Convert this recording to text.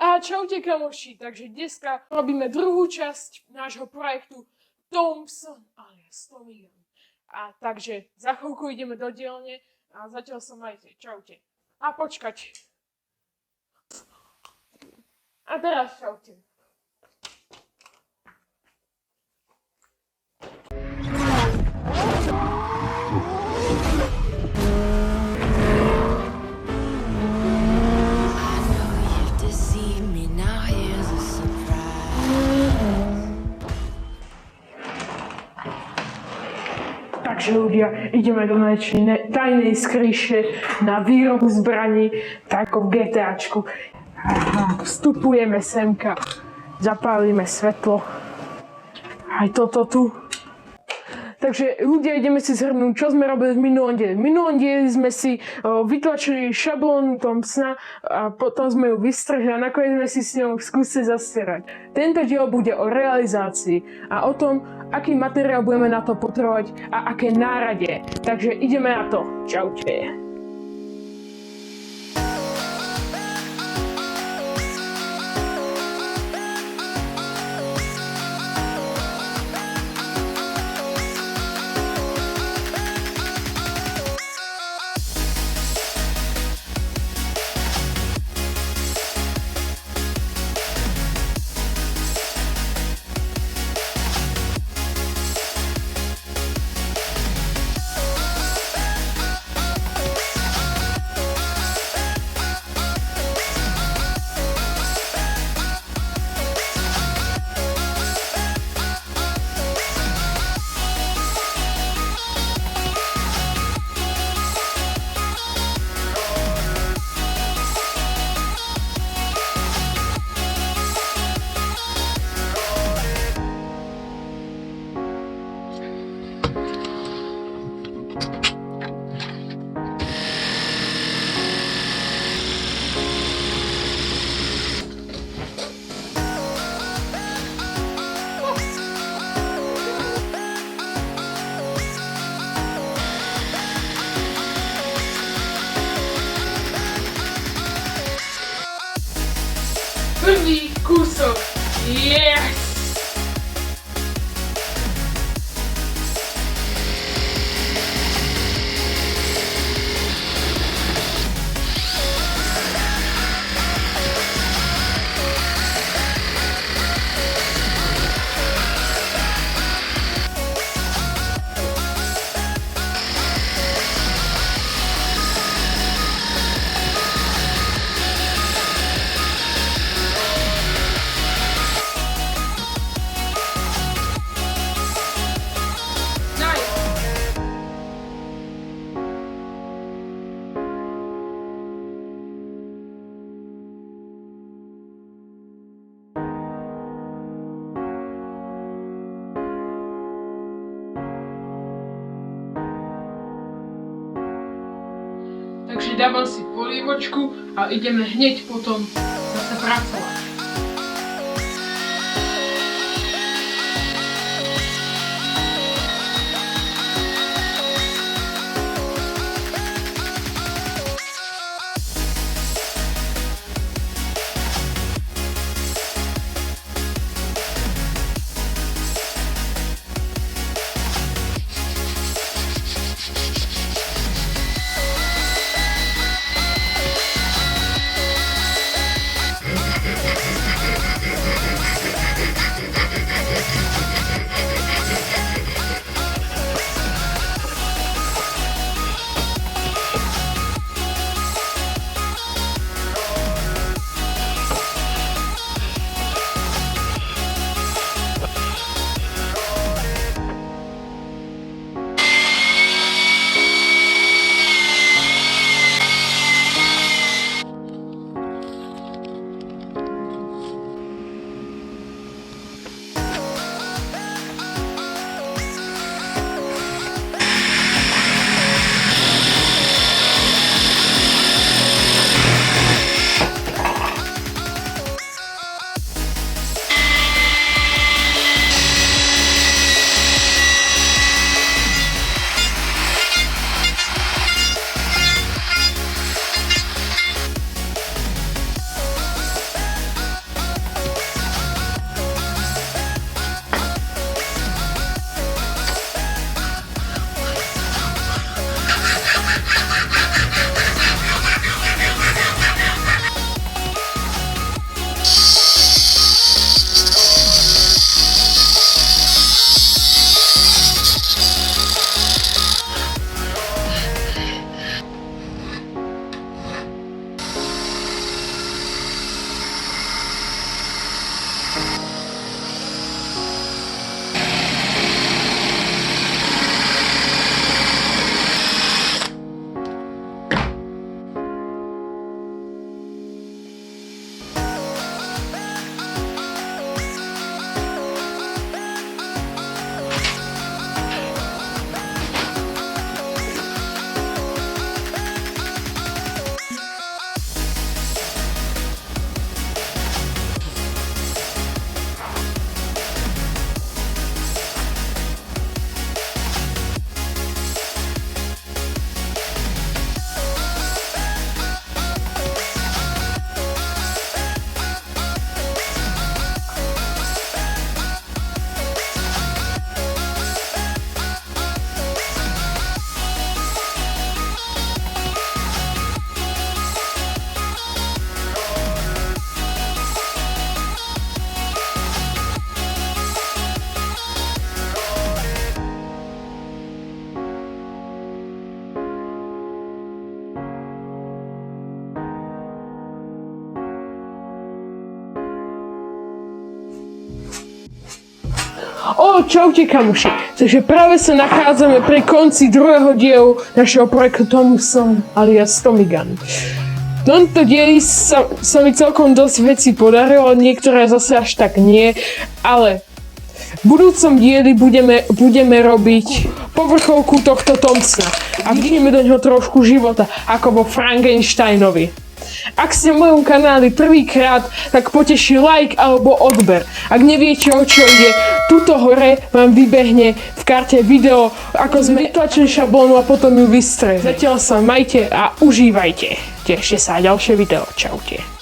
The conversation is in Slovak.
A čaute kamoši, takže dneska robíme druhú časť nášho projektu Thompson alias Tommy Gun. A takže za chvíľku ideme do dielne a zatiaľ sa majte, čaute. A počkať. A teraz čaute. Takže ľudia, ideme do najväčšej tajnej skríše na výrobu zbraní, tak ako v GTAčku. Vstupujeme semka, zapálime svetlo. Aj toto tu. Takže ľudia, ideme si zhrnúť, čo sme robili v minulom dieli. V minulom dieli sme si vytlačili šablónu Thompsona a potom sme ju vystrhli a nakoniec sme si s ňou skúsili zastierať. Tento diel bude o realizácii a o tom, aký materiál budeme na to potrebovať a aké náradie. Takže ideme na to. Čaute. Prvý kúsok. Yes! Takže dávam si polievočku a ideme hneď potom zase pracovať. čaute kamoši. Takže práve sa nachádzame pri konci druhého dielu našeho projektu Tomu som alias Tommy Gun. V tomto dieli sa mi celkom dosť vecí podarilo, niektoré zase až tak nie, ale v budúcom dieli budeme robiť povrchovku tohto Thompsona a vdýchneme do neho trošku života, ako vo Frankensteinovi. Ak ste v mojom kanáli prvýkrát, tak poteší like alebo odber. Ak neviete, o čo ide, tuto hore vám vybehne v karte video, ako sme vytlačili šablónu a potom ju vystrelili. Zatiaľ sa majte a užívajte. Tešte sa na ďalšie video. Čaute.